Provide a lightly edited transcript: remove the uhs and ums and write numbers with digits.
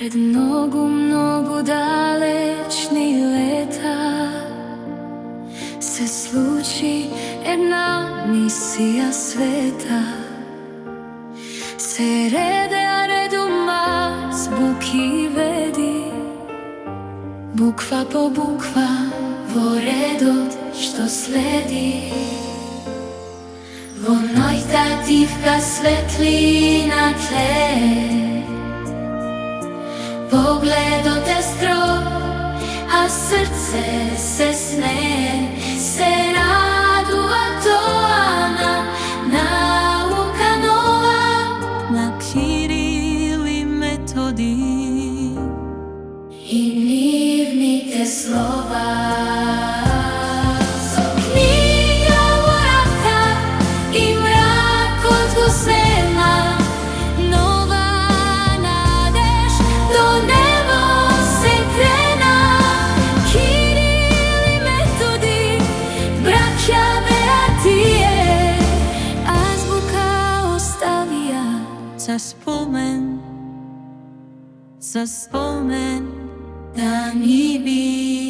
Пред многу, многу далечни лета се случи една мисија света. Се редеа редума збуки веди, буква по буква во редот што следи. Во ноќта тивка светлина тле, погледот е строг, а срце се смее. Се радува тоа на наука нова, на Кирил и Методий и нивните слова. Со книга во рака и мракот го снема, нова надеж до небо се крена. Кирил и Методий, браќа беа тие, азбука оставија за спомен да ни би.